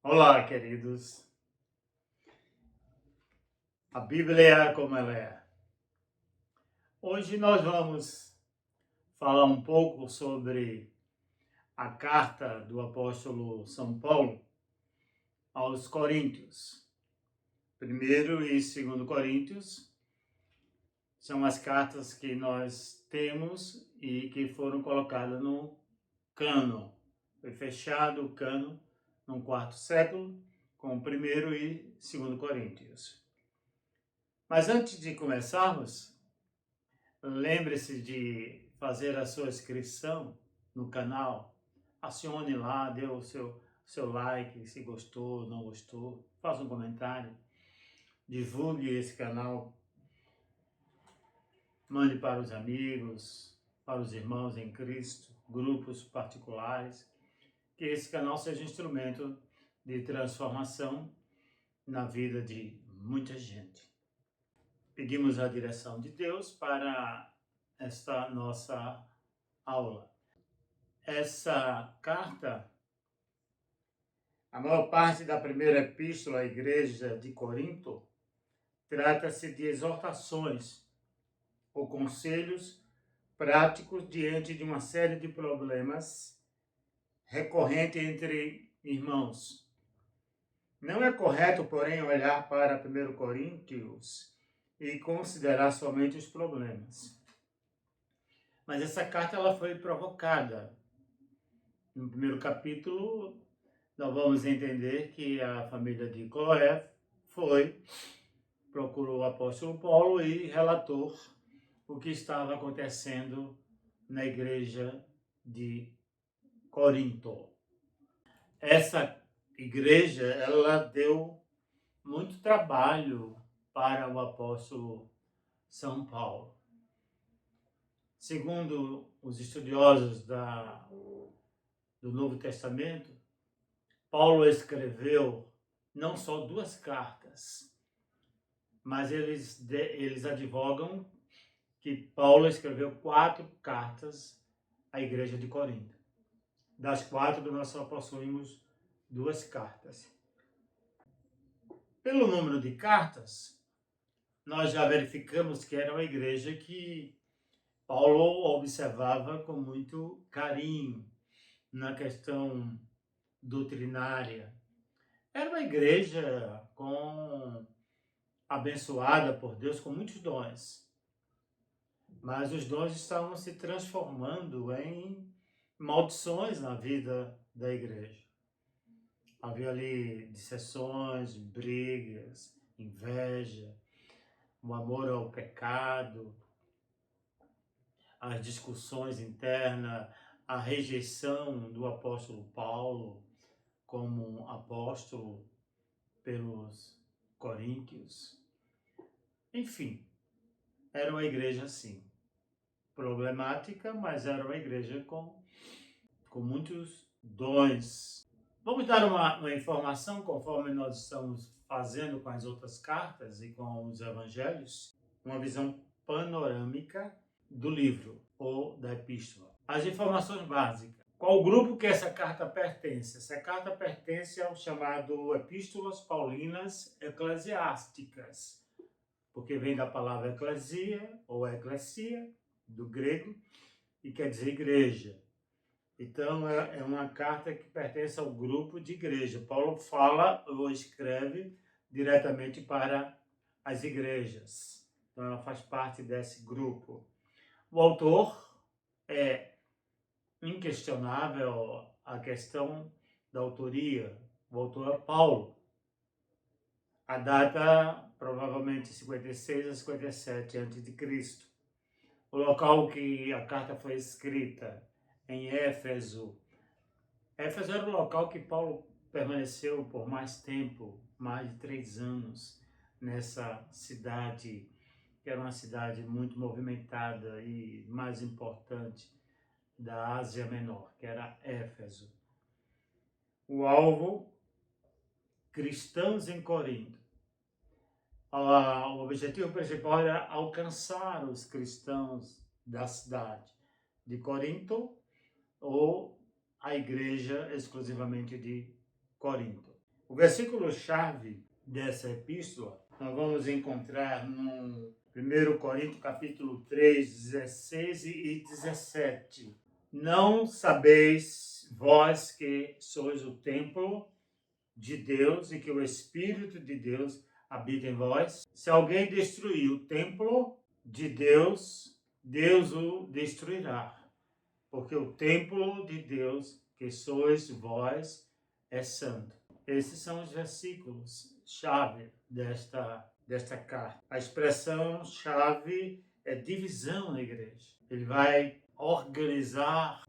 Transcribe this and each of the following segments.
Olá, queridos. A Bíblia é como ela é. Hoje nós vamos falar um pouco sobre a carta do apóstolo São Paulo aos Coríntios. Primeiro e segundo Coríntios são as cartas que nós temos e que foram colocadas no cânon. Foi fechado o cânon no quarto século com o primeiro e segundo Coríntios. Mas antes de começarmos, lembre-se de fazer a sua inscrição no canal. Acione lá, dê o seu like, se gostou, não gostou. Faça um comentário. Divulgue esse canal. Mande para os amigos, para os irmãos em Cristo, grupos particulares. Que esse canal seja um instrumento de transformação na vida de muita gente. Pedimos a direção de Deus para esta nossa aula. Essa carta, a maior parte da primeira epístola à igreja de Corinto, trata-se de exortações ou conselhos práticos diante de uma série de problemas recorrentes entre irmãos. Não é correto, porém, olhar para 1 Coríntios e considerar somente os problemas. Mas essa carta ela foi provocada. No primeiro capítulo, nós vamos entender que a família de Cloé procurou o apóstolo Paulo e relatou o que estava acontecendo na igreja de Corinto. Essa igreja, ela deu muito trabalho para o apóstolo São Paulo. Segundo os estudiosos do Novo Testamento, Paulo escreveu não só 2 cartas, mas eles advogam que Paulo escreveu 4 cartas à igreja de Corinto. Das 4, nós só possuímos 2 cartas. Pelo número de cartas, nós já verificamos que era uma igreja que Paulo observava com muito carinho na questão doutrinária. Era uma igreja abençoada por Deus com muitos dons. Mas os dons estavam se transformando em maldições na vida da igreja. Havia ali dissensões, brigas, inveja, o amor ao pecado, as discussões internas, a rejeição do apóstolo Paulo como apóstolo pelos coríntios. Enfim, era uma igreja assim, problemática, mas era uma igreja com muitos dons. Vamos dar uma informação, conforme nós estamos fazendo com as outras cartas e com os evangelhos, uma visão panorâmica do livro ou da epístola. As informações básicas. Qual grupo que essa carta pertence? Essa carta pertence ao chamado Epístolas Paulinas Eclesiásticas, porque vem da palavra eclesia ou eclesia, do grego, e quer dizer igreja. Então, é uma carta que pertence ao grupo de igreja. Paulo fala ou escreve diretamente para as igrejas. Então, ela faz parte desse grupo. O autor é inquestionável a questão da autoria. O autor é Paulo. A data, provavelmente 56 a 57 a.C. O local que a carta foi escrita, em Éfeso. Éfeso era o local que Paulo permaneceu por mais tempo, mais de 3 anos, nessa cidade, que era uma cidade muito movimentada e mais importante da Ásia Menor, que era Éfeso. O alvo, cristãos em Corinto. O objetivo principal era alcançar os cristãos da cidade de Corinto ou a igreja exclusivamente de Corinto. O versículo-chave dessa epístola nós vamos encontrar no 1 Coríntios capítulo 3, 16 e 17. Não sabeis vós que sois o templo de Deus e que o Espírito de Deus habita em vós? Se alguém destruir o templo de Deus, Deus o destruirá, porque o templo de Deus, que sois vós, é santo. Esses são os versículos chave desta carta. A expressão chave é divisão na igreja. Ele vai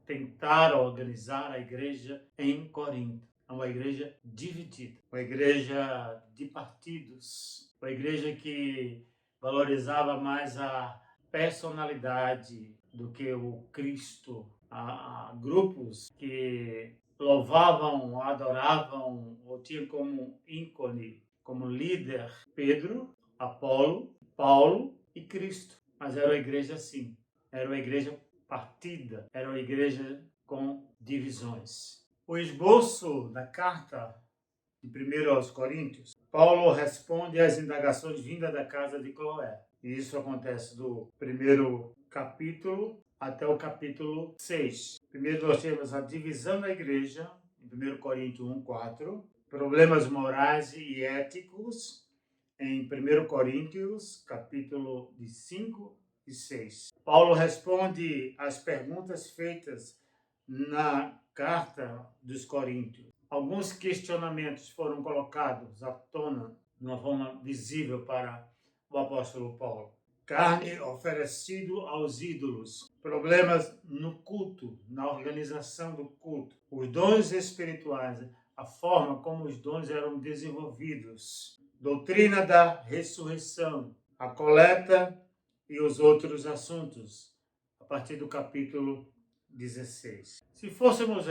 tentar organizar a igreja em Corinto. É uma igreja dividida, uma igreja de partidos, uma igreja que valorizava mais a personalidade do que o Cristo. Há grupos que louvavam, adoravam ou tinham como ícone, como líder, Pedro, Apolo, Paulo e Cristo. Mas era uma igreja assim, era uma igreja partida, era uma igreja com divisões. O esboço da carta de 1 aos Coríntios, Paulo responde às indagações vindas da casa de Cloé. E isso acontece do primeiro capítulo até o capítulo 6. Primeiro nós temos a divisão da igreja, em 1 Coríntios 1:4, problemas morais e éticos, em 1 Coríntios, capítulo de 5 e 6. Paulo responde às perguntas feitas na carta dos Coríntios. Alguns questionamentos foram colocados à tona de uma forma visível para o apóstolo Paulo. Carne oferecido aos ídolos, problemas no culto, na organização do culto, os dons espirituais, a forma como os dons eram desenvolvidos, doutrina da ressurreição, a coleta e os outros assuntos, a partir do capítulo 16. Se fôssemos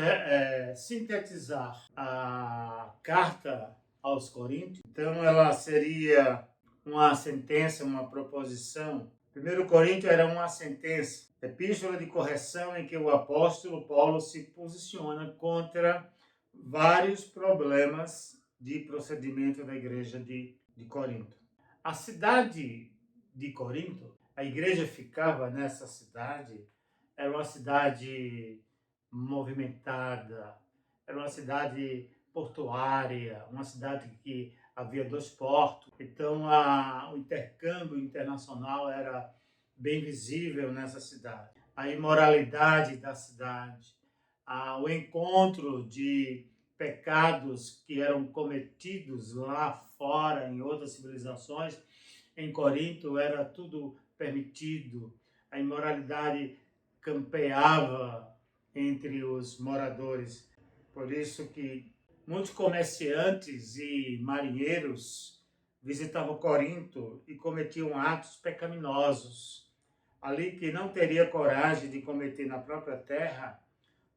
sintetizar a carta aos Coríntios, então ela seria uma sentença, uma proposição. 1 Coríntios era uma sentença, epístola de correção em que o apóstolo Paulo se posiciona contra vários problemas de procedimento da igreja de Corinto. A cidade de Corinto, a igreja ficava nessa cidade, era uma cidade movimentada, era uma cidade portuária, uma cidade que havia 2 portos. Então, o intercâmbio internacional era bem visível nessa cidade. A imoralidade da cidade, o encontro de pecados que eram cometidos lá fora, em outras civilizações, em Corinto era tudo permitido. A imoralidade campeava entre os moradores. Por isso que muitos comerciantes e marinheiros visitavam Corinto e cometiam atos pecaminosos, ali que não teria coragem de cometer na própria terra,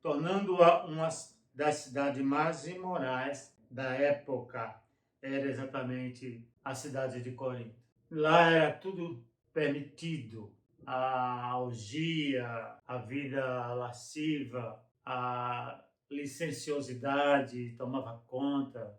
tornando-a uma das cidades mais imorais da época. Era exatamente a cidade de Corinto. Lá era tudo permitido, a orgia, a vida lasciva, a licenciosidade tomava conta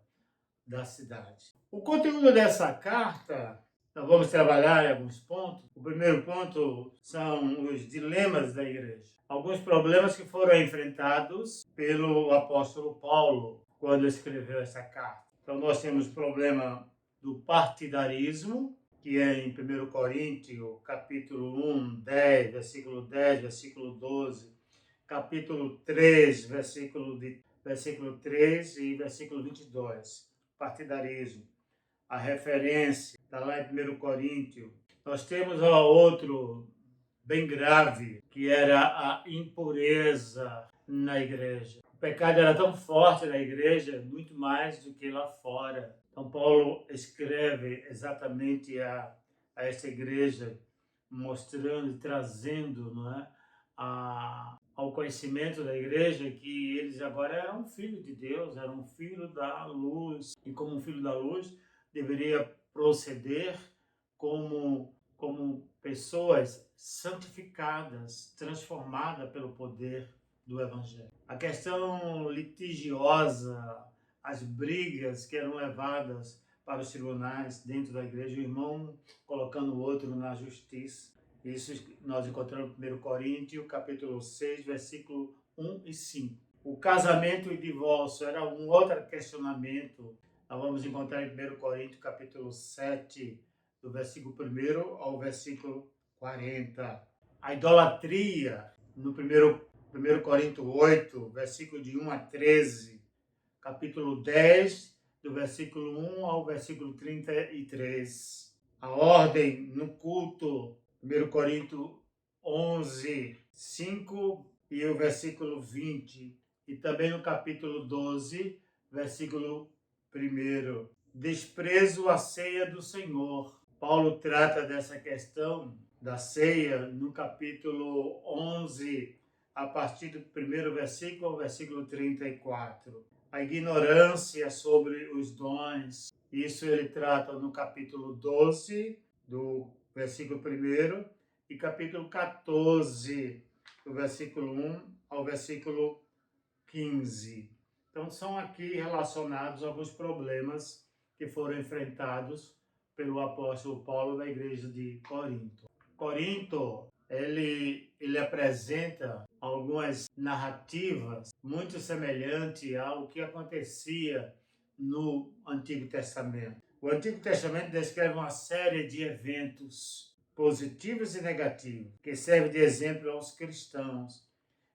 da cidade. O conteúdo dessa carta, nós vamos trabalhar em alguns pontos. O primeiro ponto são os dilemas da igreja. Alguns problemas que foram enfrentados pelo apóstolo Paulo quando escreveu essa carta. Então nós temos o problema do partidarismo, que é em 1 Coríntios, capítulo 1, 10, versículo 12, capítulo 3, versículo 3 e versículo 22. Partidarismo. A referência está lá em 1 Coríntios. Nós temos outro bem grave, que era a impureza na igreja. O pecado era tão forte na igreja, muito mais do que lá fora. Então Paulo escreve exatamente a essa igreja, mostrando e trazendo, não é, ao conhecimento da igreja que eles agora eram filhos de Deus, eram filhos da luz. E como um filho da luz, deveria proceder como pessoas santificadas, transformadas pelo poder do Evangelho. A questão litigiosa, as brigas que eram levadas para os tribunais dentro da igreja, o irmão colocando o outro na justiça. Isso nós encontramos no 1 Coríntios, capítulo 6, versículo 1 e 5. O casamento e divórcio era um outro questionamento. Nós vamos encontrar em 1 Coríntios, capítulo 7, do versículo 1 ao versículo 40. A idolatria, no 1 Coríntios 8, versículo de 1 a 13. Capítulo 10, do versículo 1 ao versículo 33. A ordem no culto, 1 Coríntios 11, 5 e o versículo 20. E também no capítulo 12, versículo 1. Desprezo à ceia do Senhor. Paulo trata dessa questão da ceia no capítulo 11, a partir do primeiro versículo ao versículo 34. A ignorância sobre os dons, isso ele trata no capítulo 12, do versículo 1, e capítulo 14, do versículo 1 ao versículo 15. Então, são aqui relacionados alguns problemas que foram enfrentados pelo apóstolo Paulo na igreja de Corinto. Corinto, ele apresenta algumas narrativas muito semelhantes ao que acontecia no Antigo Testamento. O Antigo Testamento descreve uma série de eventos positivos e negativos que servem de exemplo aos cristãos.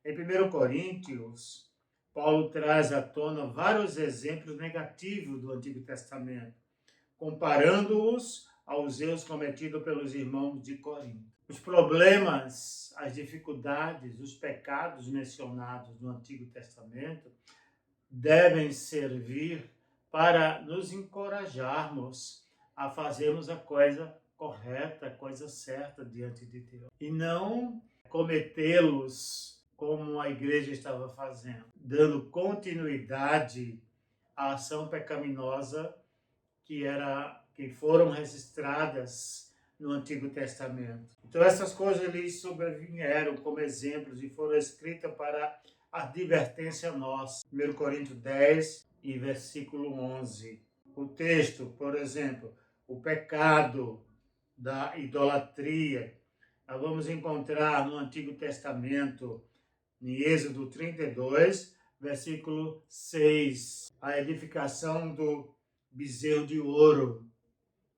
Em 1 Coríntios, Paulo traz à tona vários exemplos negativos do Antigo Testamento, comparando-os aos erros cometidos pelos irmãos de Corinto. Os problemas, as dificuldades, os pecados mencionados no Antigo Testamento devem servir para nos encorajarmos a fazermos a coisa correta, a coisa certa diante de Deus, e não cometê-los como a igreja estava fazendo, dando continuidade à ação pecaminosa que foram registradas no Antigo Testamento. Então essas coisas lhes sobrevieram como exemplos e foram escritas para advertência nossa. 1 Coríntios 10 e versículo 11. O texto, por exemplo, o pecado da idolatria, nós vamos encontrar no Antigo Testamento, em Êxodo 32, versículo 6, a edificação do bezerro de ouro,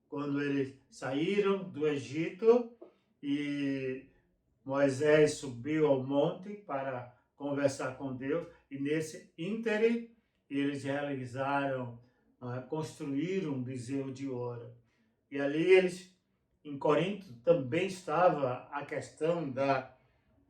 quando eles saíram do Egito e Moisés subiu ao monte para conversar com Deus, e nesse íntere eles construíram um bezerro de ouro. E ali em Corinto também estava a questão da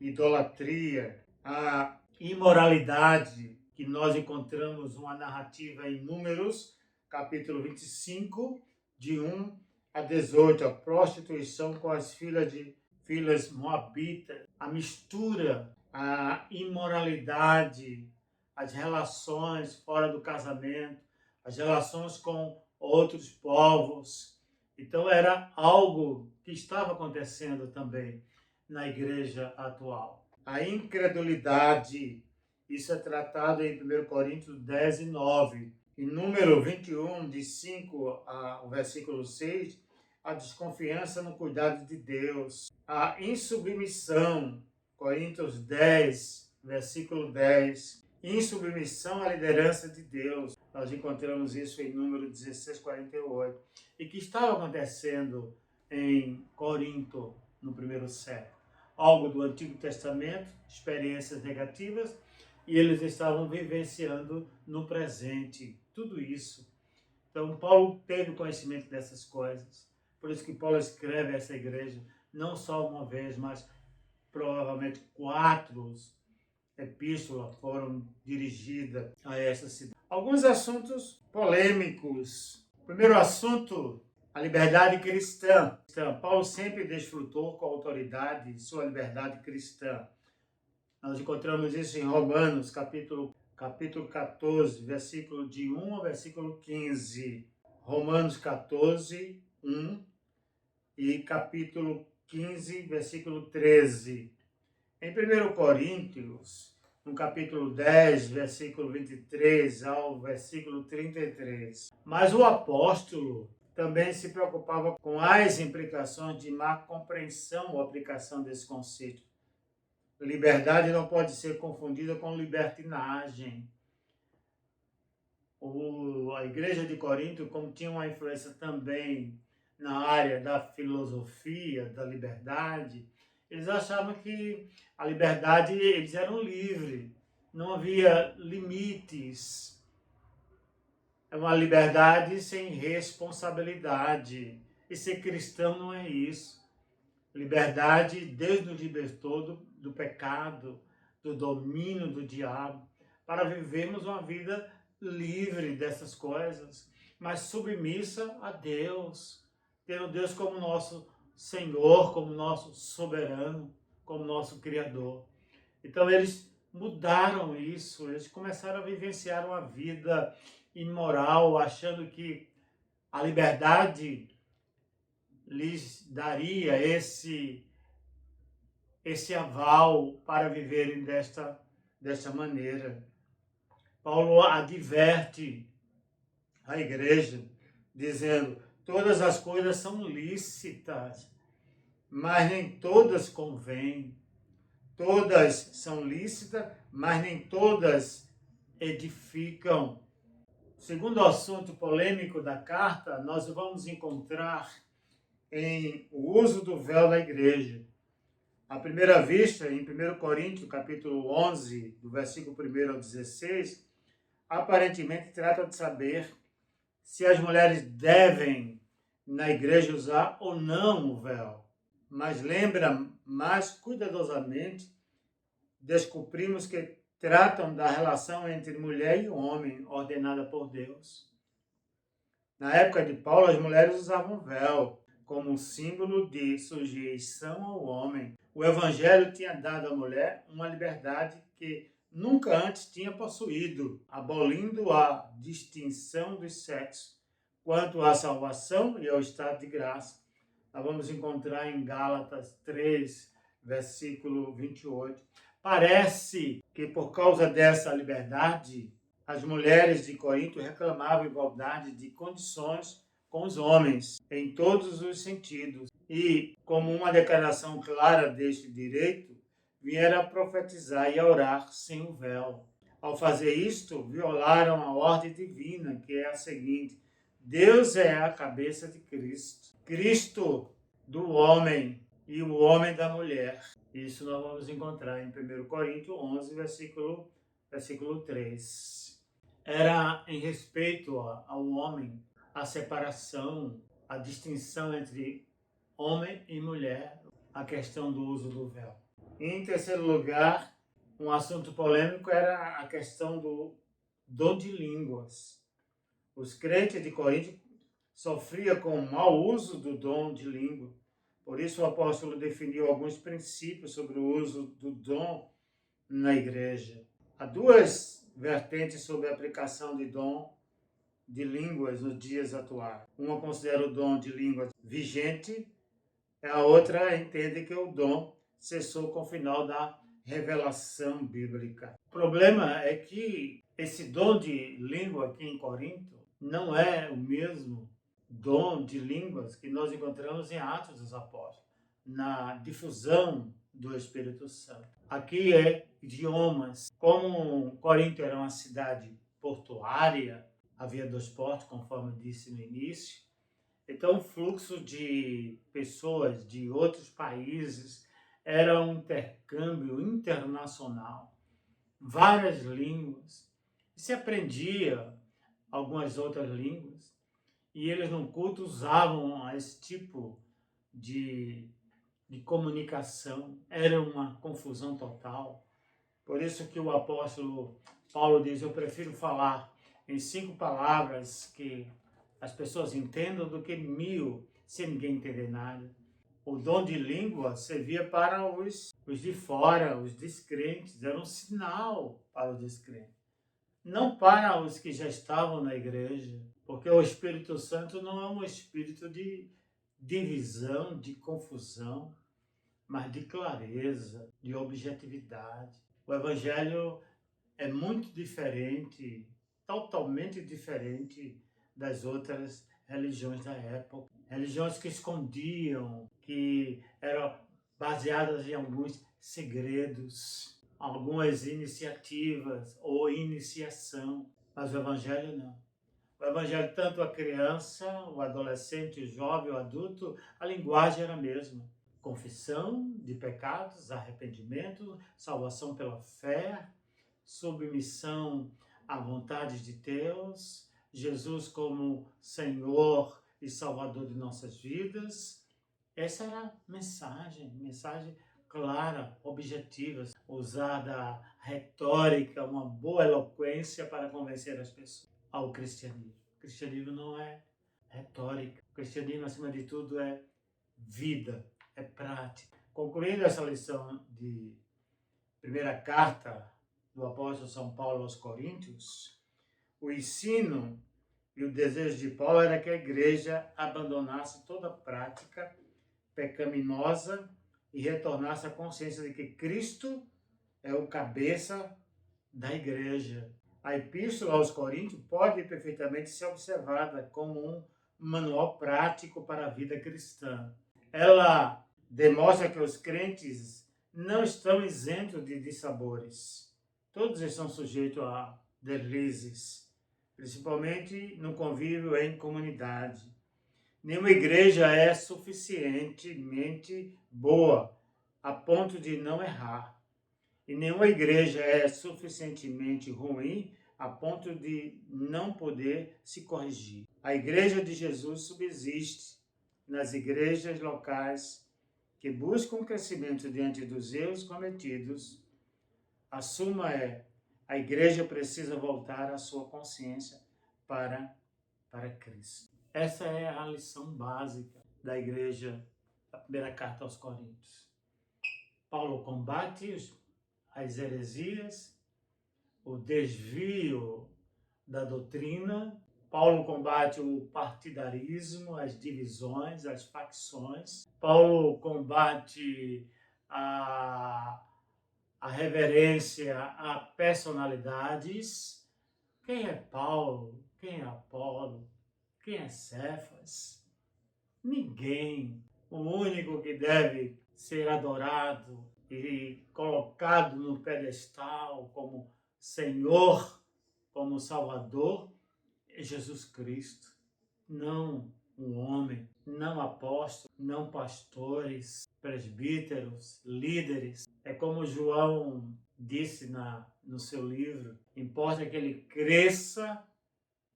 idolatria, a imoralidade, que nós encontramos uma narrativa em Números, capítulo 25, de 1 a 18, a prostituição com as filhas moabitas, a mistura, a imoralidade, as relações fora do casamento, as relações com outros povos. Então era algo que estava acontecendo também na igreja atual. A incredulidade, isso é tratado em 1 Coríntios 10 e 9. Em número 21, de 5 ao versículo 6, a desconfiança no cuidado de Deus. A insubmissão, Coríntios 10, versículo 10. Insubmissão à liderança de Deus. Nós encontramos isso em número 16, 48. E que estava acontecendo em Corinto no primeiro século. Algo do Antigo Testamento, experiências negativas, e eles estavam vivenciando no presente tudo isso. Então, Paulo teve conhecimento dessas coisas. Por isso que Paulo escreve a essa igreja, não só uma vez, mas provavelmente 4 epístolas foram dirigidas a essa cidade. Alguns assuntos polêmicos. Primeiro assunto, a liberdade cristã. Paulo sempre desfrutou com autoridade sua liberdade cristã. Nós encontramos isso em Romanos, capítulo 14, versículo de 1 ao versículo 15. Romanos 14, 1 e capítulo 15, versículo 13. Em 1 Coríntios, no capítulo 10, versículo 23 ao versículo 33. Mas o apóstolo também se preocupava com as implicações de má compreensão ou aplicação desse conceito. Liberdade não pode ser confundida com libertinagem. A igreja de Corinto, como tinha uma influência também na área da filosofia, da liberdade, eles achavam que a liberdade, eles eram livres, não havia limites. É uma liberdade sem responsabilidade. E ser cristão não é isso. Liberdade, Deus nos libertou do pecado, do domínio do diabo, para vivermos uma vida livre dessas coisas, mas submissa a Deus, tendo Deus como nosso Senhor, como nosso soberano, como nosso Criador. Então eles mudaram isso, eles começaram a vivenciar uma vida imoral, achando que a liberdade lhes daria esse aval para viverem desta maneira. Paulo adverte a igreja, dizendo: todas as coisas são lícitas, mas nem todas convêm. Todas são lícitas, mas nem todas edificam. Segundo o assunto polêmico da carta, nós vamos encontrar em o uso do véu na igreja. À primeira vista, em 1 Coríntios, capítulo 11, do versículo 1 ao 16, aparentemente trata de saber se as mulheres devem, na igreja, usar ou não o véu. Mas lembra mais cuidadosamente, descobrimos que tratam da relação entre mulher e homem, ordenada por Deus. Na época de Paulo, as mulheres usavam véu como um símbolo de sujeição ao homem. O evangelho tinha dado à mulher uma liberdade que nunca antes tinha possuído, abolindo a distinção dos sexos. Quanto à salvação e ao estado de graça, nós vamos encontrar em Gálatas 3, versículo 28. Parece que por causa dessa liberdade, as mulheres de Corinto reclamavam igualdade de condições com os homens, em todos os sentidos. E, como uma declaração clara deste direito, vieram a profetizar e a orar sem o véu. Ao fazer isto, violaram a ordem divina, que é a seguinte: Deus é a cabeça de Cristo, Cristo do homem e o homem da mulher. Isso nós vamos encontrar em 1 Coríntios 11, versículo 3. Era em respeito ao homem a separação, a distinção entre homem e mulher, a questão do uso do véu. Em terceiro lugar, um assunto polêmico era a questão do dom de línguas. Os crentes de Corinto sofriam com o mau uso do dom de língua. Por isso o apóstolo definiu alguns princípios sobre o uso do dom na igreja. Há duas vertentes sobre a aplicação de dom de línguas nos dias atuais. Uma considera o dom de língua vigente, a outra entende que o dom cessou com o final da revelação bíblica. O problema é que esse dom de língua aqui em Corinto não é o mesmo dom de línguas que nós encontramos em Atos dos Apóstolos, na difusão do Espírito Santo. Aqui é idiomas. Como Corinto era uma cidade portuária, havia 2 portos, conforme disse no início, então o fluxo de pessoas de outros países era um intercâmbio internacional, várias línguas. Se aprendia algumas outras línguas e eles no culto usavam esse tipo de comunicação. Era uma confusão total. Por isso que o apóstolo Paulo diz: eu prefiro falar em 5 palavras que as pessoas entendam do que 1000 sem ninguém entender nada. O dom de língua servia para os de fora, os descrentes, era um sinal para os descrentes, não para os que já estavam na igreja, porque o Espírito Santo não é um espírito de divisão, de confusão, mas de clareza, de objetividade. O Evangelho é muito diferente, totalmente diferente das outras religiões da época. Religiões que escondiam, que eram baseadas em alguns segredos, algumas iniciativas ou iniciação. Mas o Evangelho não. O Evangelho, tanto a criança, o adolescente, o jovem, o adulto, a linguagem era a mesma. Confissão de pecados, arrependimento, salvação pela fé, submissão à vontade de Deus, Jesus como Senhor e Salvador de nossas vidas. Essa era a mensagem clara, objetiva, usada retórica, uma boa eloquência para convencer as pessoas ao cristianismo. O cristianismo não é retórica. O cristianismo, acima de tudo, é vida, é prática. Concluindo essa lição de primeira carta do apóstolo São Paulo aos Coríntios, o ensino e o desejo de Paulo era que a igreja abandonasse toda prática pecaminosa e retornasse à consciência de que Cristo é o cabeça da igreja. A epístola aos Coríntios pode perfeitamente ser observada como um manual prático para a vida cristã. Ela demonstra que os crentes não estão isentos de dissabores. Todos estão sujeitos a deslizes, principalmente no convívio em comunidade. Nenhuma igreja é suficientemente boa a ponto de não errar. E nenhuma igreja é suficientemente ruim a ponto de não poder se corrigir. A igreja de Jesus subsiste nas igrejas locais que buscam crescimento diante dos erros cometidos. A suma é: a igreja precisa voltar à sua consciência para Cristo. Essa é a lição básica da igreja, da primeira carta aos Coríntios. Paulo combate as heresias, o desvio da doutrina. Paulo combate o partidarismo, as divisões, as facções. Paulo combate a reverência a personalidades. Quem é Paulo? Quem é Apolo? Quem é Cefas? Ninguém. O único que deve ser adorado e colocado no pedestal como Senhor, como Salvador, é Jesus Cristo. Não um homem, não apóstolos, não pastores, presbíteros, líderes. É como João disse no seu livro: importa que ele cresça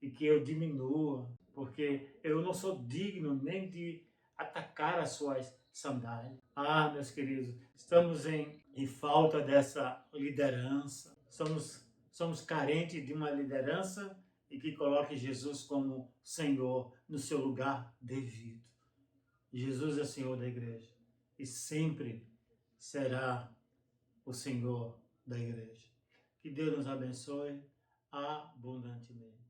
e que eu diminua, porque eu não sou digno nem de atacar as suas sandálias. Ah, meus queridos, estamos em falta dessa liderança. Somos carentes de uma liderança e que coloque Jesus como Senhor no seu lugar devido. Jesus é Senhor da igreja e sempre será o Senhor da igreja. Que Deus nos abençoe abundantemente.